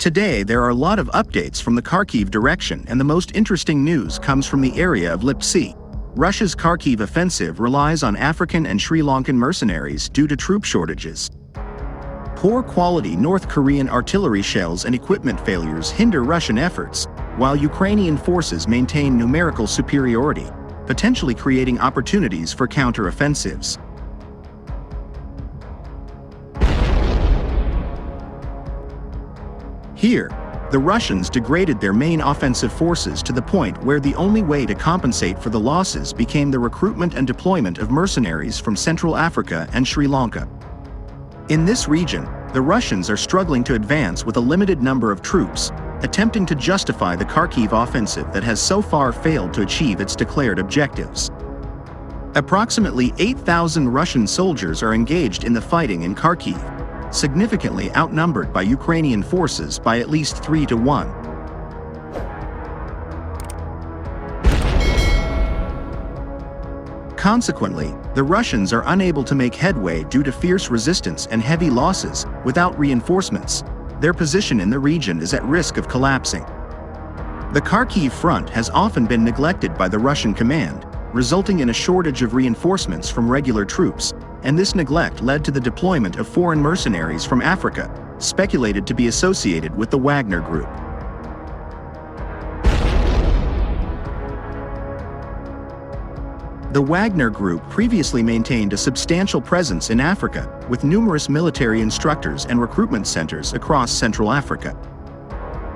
Today, there are a lot of updates from the Kharkiv direction, and the most interesting news comes from the area of Lyptsi. Russia's Kharkiv offensive relies on African and Sri Lankan mercenaries due to troop shortages. Poor quality North Korean artillery shells and equipment failures hinder Russian efforts, while Ukrainian forces maintain numerical superiority, potentially creating opportunities for counter-offensives. Here, the Russians degraded their main offensive forces to the point where the only way to compensate for the losses became the recruitment and deployment of mercenaries from Central Africa and Sri Lanka. In this region, the Russians are struggling to advance with a limited number of troops, attempting to justify the Kharkiv offensive that has so far failed to achieve its declared objectives. Approximately 8,000 Russian soldiers are engaged in the fighting in Kharkiv, significantly outnumbered by Ukrainian forces by at least 3 to 1. Consequently, the Russians are unable to make headway due to fierce resistance and heavy losses. Without reinforcements, their position in the region is at risk of collapsing. The Kharkiv front has often been neglected by the Russian command, resulting in a shortage of reinforcements from regular troops, and this neglect led to the deployment of foreign mercenaries from Africa, speculated to be associated with the Wagner Group. The Wagner Group previously maintained a substantial presence in Africa, with numerous military instructors and recruitment centers across Central Africa.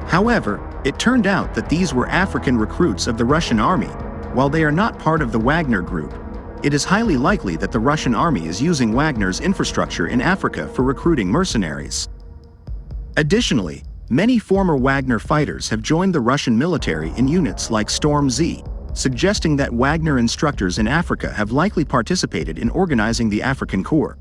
However, it turned out that these were African recruits of the Russian army. While they are not part of the Wagner Group, it is highly likely that the Russian army is using Wagner's infrastructure in Africa for recruiting mercenaries. Additionally, many former Wagner fighters have joined the Russian military in units like Storm Z, suggesting that Wagner instructors in Africa have likely participated in organizing the African Corps.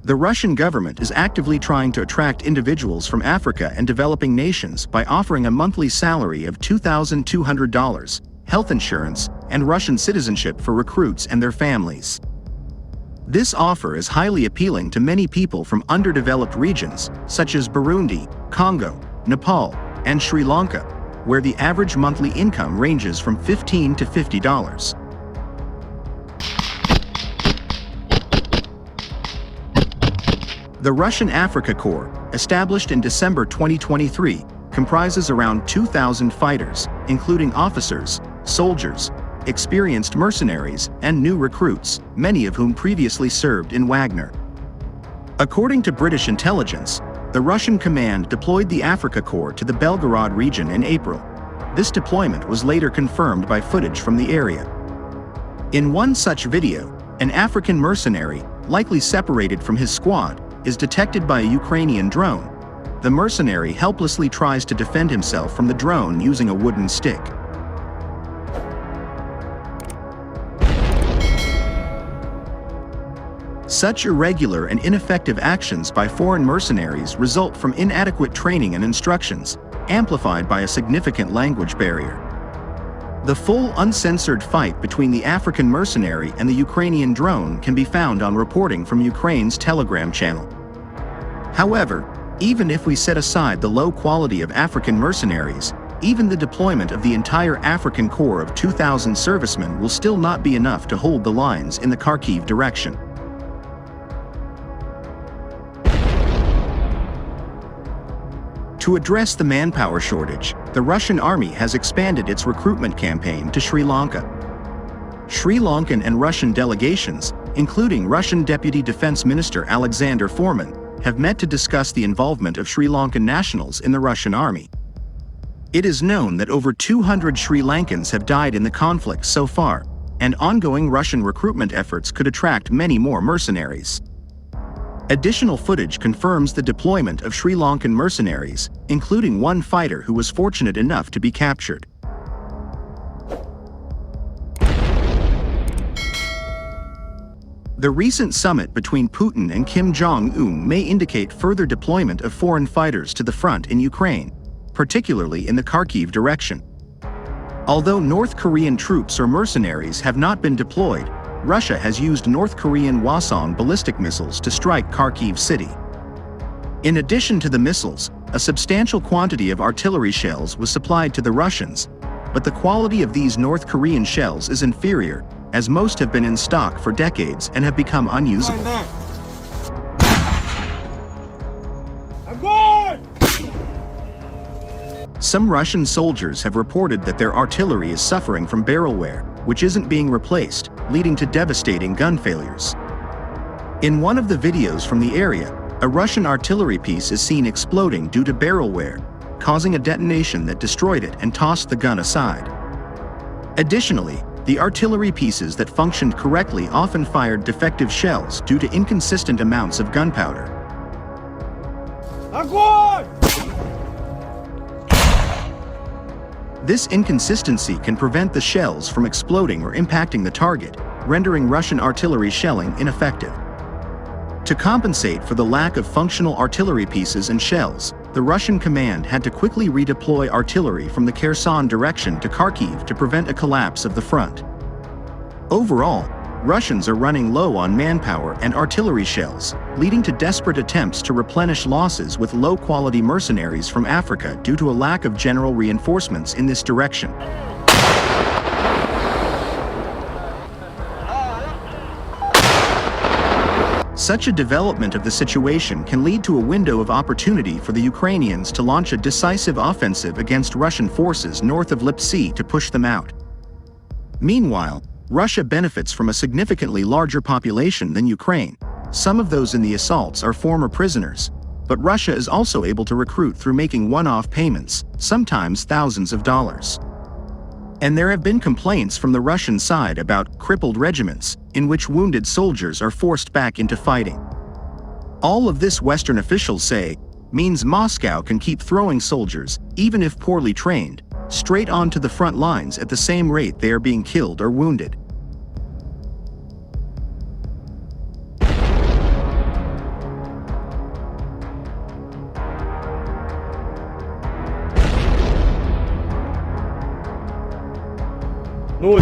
The Russian government is actively trying to attract individuals from Africa and developing nations by offering a monthly salary of $2,200, health insurance, and Russian citizenship for recruits and their families. This offer is highly appealing to many people from underdeveloped regions, such as Burundi, Congo, Nepal, and Sri Lanka, where the average monthly income ranges from $15 to $50. The Russian Africa Corps, established in December 2023, comprises around 2,000 fighters, including officers, soldiers, experienced mercenaries, and new recruits, many of whom previously served in Wagner. According to British intelligence, the Russian command deployed the Africa Corps to the Belgorod region in April. This deployment was later confirmed by footage from the area. In one such video, an African mercenary, likely separated from his squad, is detected by a Ukrainian drone. The mercenary helplessly tries to defend himself from the drone using a wooden stick. Such irregular and ineffective actions by foreign mercenaries result from inadequate training and instructions, amplified by a significant language barrier. The full uncensored fight between the African mercenary and the Ukrainian drone can be found on reporting from Ukraine's Telegram channel. However, even if we set aside the low quality of African mercenaries, even the deployment of the entire African Corps of 2,000 servicemen will still not be enough to hold the lines in the Kharkiv direction. To address the manpower shortage, the Russian army has expanded its recruitment campaign to Sri Lanka. Sri Lankan and Russian delegations, including Russian Deputy Defense Minister Alexander Foreman, have met to discuss the involvement of Sri Lankan nationals in the Russian army. It is known that over 200 Sri Lankans have died in the conflict so far, and ongoing Russian recruitment efforts could attract many more mercenaries. Additional footage confirms the deployment of Sri Lankan mercenaries, including one fighter who was fortunate enough to be captured. The recent summit between Putin and Kim Jong-un may indicate further deployment of foreign fighters to the front in Ukraine, particularly in the Kharkiv direction. Although North Korean troops or mercenaries have not been deployed, Russia has used North Korean Hwasong ballistic missiles to strike Kharkiv city. In addition to the missiles, a substantial quantity of artillery shells was supplied to the Russians, but the quality of these North Korean shells is inferior, as most have been in stock for decades and have become unusable. Some Russian soldiers have reported that their artillery is suffering from barrel wear, which isn't being replaced, leading to devastating gun failures. In one of the videos from the area, a Russian artillery piece is seen exploding due to barrel wear, causing a detonation that destroyed it and tossed the gun aside. Additionally, the artillery pieces that functioned correctly often fired defective shells due to inconsistent amounts of gunpowder. This inconsistency can prevent the shells from exploding or impacting the target, rendering Russian artillery shelling ineffective. To compensate for the lack of functional artillery pieces and shells, the Russian command had to quickly redeploy artillery from the Kherson direction to Kharkiv to prevent a collapse of the front. Overall, Russians are running low on manpower and artillery shells, leading to desperate attempts to replenish losses with low-quality mercenaries from Africa due to a lack of general reinforcements in this direction. Such a development of the situation can lead to a window of opportunity for the Ukrainians to launch a decisive offensive against Russian forces north of Lyptsi to push them out. Meanwhile, Russia benefits from a significantly larger population than Ukraine. Some of those in the assaults are former prisoners, but Russia is also able to recruit through making one-off payments, sometimes thousands of dollars. And there have been complaints from the Russian side about crippled regiments, in which wounded soldiers are forced back into fighting. All of this, Western officials say, means Moscow can keep throwing soldiers, even if poorly trained, straight onto the front lines at the same rate they are being killed or wounded. Ну,